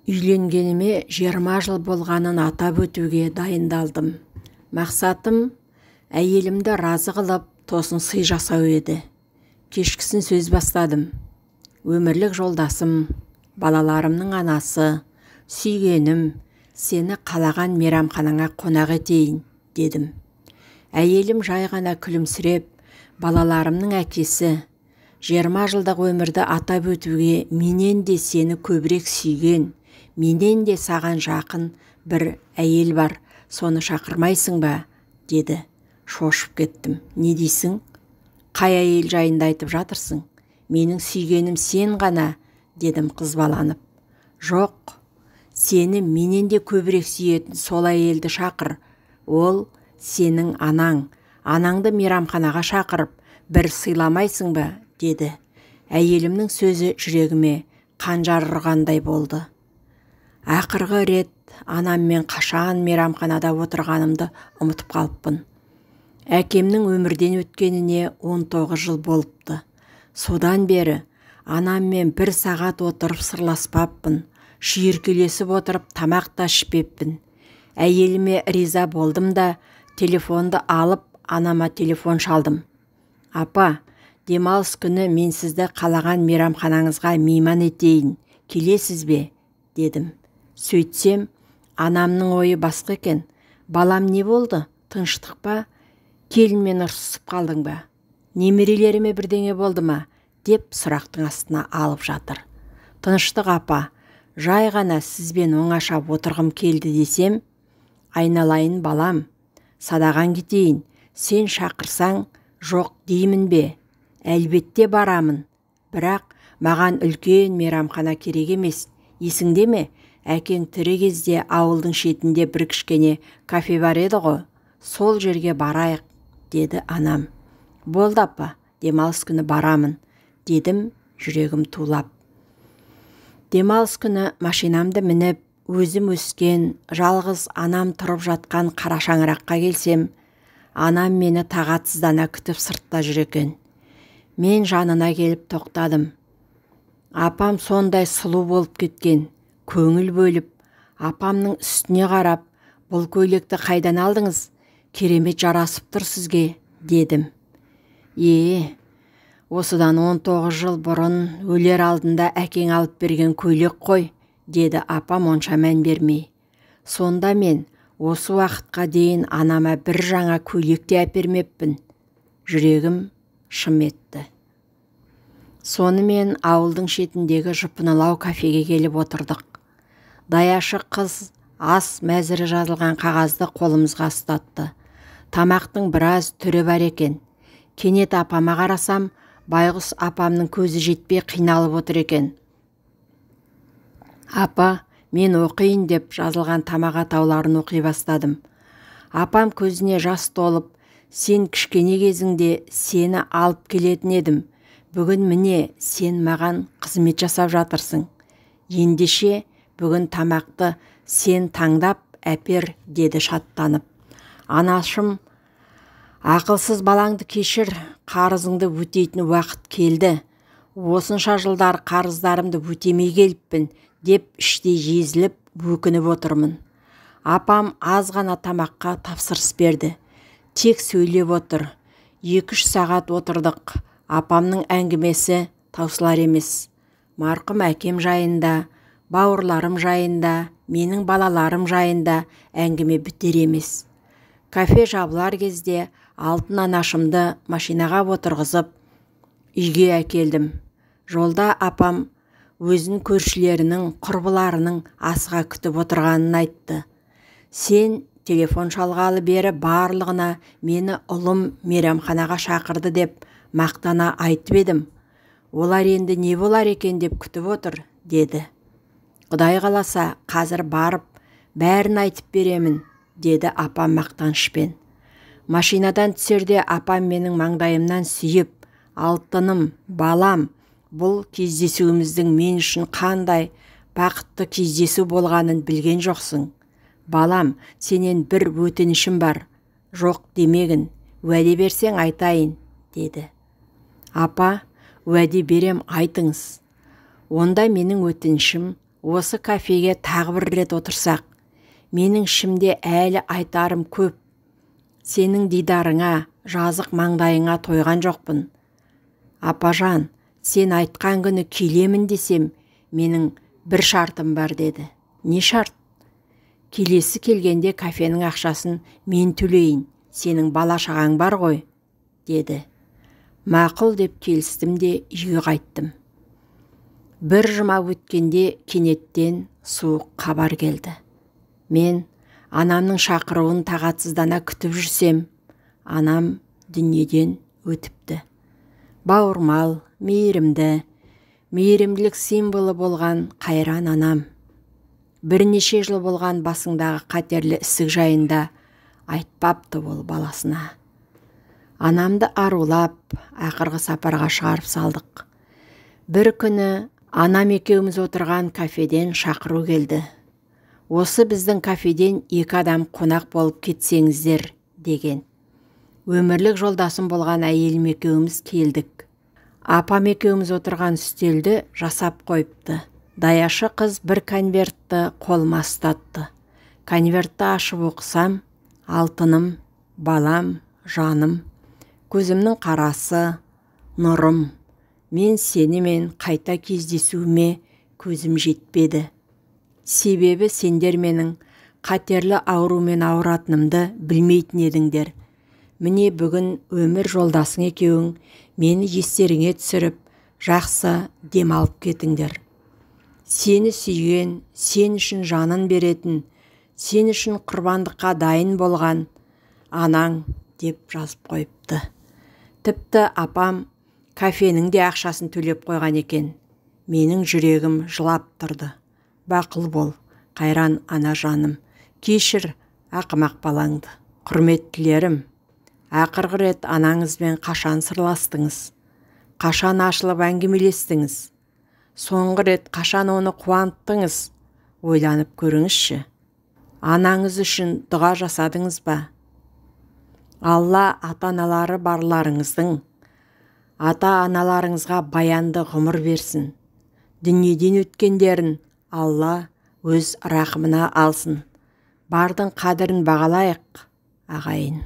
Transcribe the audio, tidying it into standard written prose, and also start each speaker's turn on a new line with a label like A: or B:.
A: Үйленгеніме 20 жыл болғанын атап өтуге дайындалдым. Мақсатым әйелімді разы қылып, тосын сый жасау еді. Кешкісін сөз бастадым. Өмірлік жолдасым, балаларымның анасы, сүйгенім, сені қалаған мейрамханаңа қонақ етейін, дедім. Әйелім жай ғана күлімсіреп, балаларымның әкесі, 20 жылдық өмірді атап өтуге менен де сені көбірек сүйген, менен де саған жақын бір әйел бар, соны шақырмайсың ба, деді. Шошып кеттім. Не дейсің? Қай әйел жайында айтып жатырсың? Менің сүйгенім сен ғана, дедім қызбаланып. Жоқ, сені менен де көбірек сүйетін сол әйелді шақыр. Ол сенің анаң. Анаңды мейрамханаға шақырып, бір сыйламайсың ба, деді. Әйелімнің сөзі жүрегіме қанжар ұрғандай болды. Ақырғы рет анаммен қашан мейрамханада отырғанымды ұмытып қалыппын. Әкемнің өмірден өткеніне 19 жыл болыпты. Содан бері анаммен 1 сағат отырып сырласпаппын, шүйіркелесіп отырып тамақ та ішпеппін. Әйеліме риза болдым да, телефонды алып, анама телефон шалдым. Апа, демалыс күні мен сізді қалаған мейрамханаңызға мейман етейін, келесіз бе, дедім. Сөйтсем, анамның ойы басқа екен. Балам, не болды? Тыныштық па? Келінмен ұрсысып қалдың ба? Немерелеріме бірдеңе болды ма? Деп сұрақтың астына алып жатыр. Тыныштық апа, жай ғана сізбен оңашап отырғым келді десем, айналайын балам, садаған кетейін, сен шақырсаң жоқ деймін бе? Әлбетте барамын, бірақ маған үлкен мейрамхана керек емес. Есіңде ме? Әкең тірі кезде ауылдың шетінде бір кішкене кафе бар еді ғой, сол жерге барайық, деді анам. Болды апа, демалыс күні барамын, дедім, жүрегім тулап. Демалыс күні машинамды мініп, өзім өскен, жалғыз анам тұрып жатқан қара шаңыраққа келсем, анам мені тағатсыздана күтіп сыртта жүр екен. Мен жанына келіп тоқтадым. Апам сондай сұлу болып кеткен, көңіл бөліп, апамның үстіне қарап, бұл көйлекті қайдан алдыңыз? Керемет жарасып тұр сізге, дедім. Осыдан 19 жыл бұрын өлер алдында әкең алып берген көйлек қой, деді апам онша мән бермей. Сонда мен осы уақытқа дейін анама бір жаңа көйлек те әпермеппін. Жүрегім шым етті. Сонымен ауылдың шетіндегі жұпынылау кафеге келіп отырдық. Даяшы қыз ас мәзірі жазылған қағазды қолымызға ұстатты. Тамақтың біраз түрі бар екен. Кенет апама қарасам, байғұс апамның көзі жетпей қиналып отыр екен. Апа, мен оқиын деп жазылған тамақ атауларын оқи бастадым. Апам көзіне жас толып, сен кішкене кезіңде сені алып келетін едім. Бүгін міне сен маған қызмет жасап жатырсың. Ендеше бүгін тамақты сен таңдап әпер, деді шаттанып. Анашым, ақылсыз балаңды кешір, қарызыңды өтейтін уақыт келді. Осынша жылдар қарыздарымды өтемей келіппін, деп іштей жезіліп, өкініп отырмын. Апам аз ғана тамаққа тапсырыс берді. Тек сөйлеп отыр. 2-3 сағат отырдық. Апамның әңгімесі таусылар емес. Марқұм әкем жайында, бауырларым жайында, менің балаларым жайында әңгіме бітер емес. Кафе жабылар кезде алтын анашымды машинаға отырғызып, үйге әкелдім. Жолда апам өзін көршілерінің, құрбыларының асыға күтіп отырғанын айтты. Сен телефон шалғалы бері барлығына мені ұлым мейрамханаға шақырды деп мақтана айтып едім. Олар енді не болар екен деп күтіп отыр, деді. Құдай қаласа, қазір барып, бәрін айтып беремін, деді апам мақтанышпен. Машинадан түсерде апам менің маңдайымнан сүйіп, алтыным, балам, бұл кездесуіміздің мен үшін қандай бақытты кездесу болғанын білген жоқсың. Балам, сенен бір өтінішім бар. Жоқ демегін, уәде берсең айтайын, деді. Апа, уәде берем, айтыңыз. Онда менің өтінішім осы кафеге тағы бір рет отырсақ, менің ішімде әлі айтарым көп. Сенің дидарыңа, жазық маңдайыңа тойған жоқпын. Апажан, сен айтқан күні келемін десем, менің бір шартым бар деді. Не шарт? Келесі келгенде кафенің ақшасын мен төлейін, сенің бала шағаң бар ғой, деді. Мақұл деп келістім де үйге қайттым. Бір жұма өткенде кенеттен суық хабар келді. Мен анамның шақыруын тағатсыздана күтіп жүрсем, анам дүниеден өтіпті. Бауырмал, мейірімді, мейірімділік символы болған қайран анам. Бірнеше жыл болған басыңдағы қатерлі ісік жайында айтпапты ол баласына. Анамды арулап, ақырғы сапарға шығарып салдық. Бір күні анам екеуміз отырған кафеден шақыру келді. Осы біздің кафеден 2 адам қонақ болып кетсеңіздер, деген. Өмірлік жолдасым болған әйелім екеуміз келдік. Апам екеуміз отырған үстелді жасап қойыпты. Даяшы қыз бір конвертті қолыма ұстатты. Конвертті ашып оқысам, алтыным, балам, жаным, көзімнің қарасы, нұрым. Мен сенімен қайта кездесуіме көзім жетпеді. Себебі сендер менің қатерлі аурумен ауыратынымды білмейтін едіңдер. Міне бүгін өмір жолдасың екеуің мені естеріңе түсіріп, жақсы демалып кетіңдер. Сені сүйген, сен үшін жанын беретін, сен үшін құрбандыққа дайын болған анаң, деп жазып қойыпты. Тіпті апам кафенің де ақшасын төлеп қойған екен. Менің жүрегім жылап тұрды. Бақыл бол, қайран ана жаным. Кешір ақымақ балаңды. Құрметтілерім, ақырғы рет анаңызбен қашан сырластыңыз? Қашан ашылып әңгімелестіңіз? Соңғы рет қашан оны қуанттыңыз? Ойланып көріңізші. Анаңыз үшін дұға жасадыңыз ба? Алла ата-аналары барларыңыздың, ата-аналарыңызға баянды ғұмыр берсін. Дүниеден өткендерін Алла өз рахымына алсын. Бардың қадірін бағалайық, ағайын.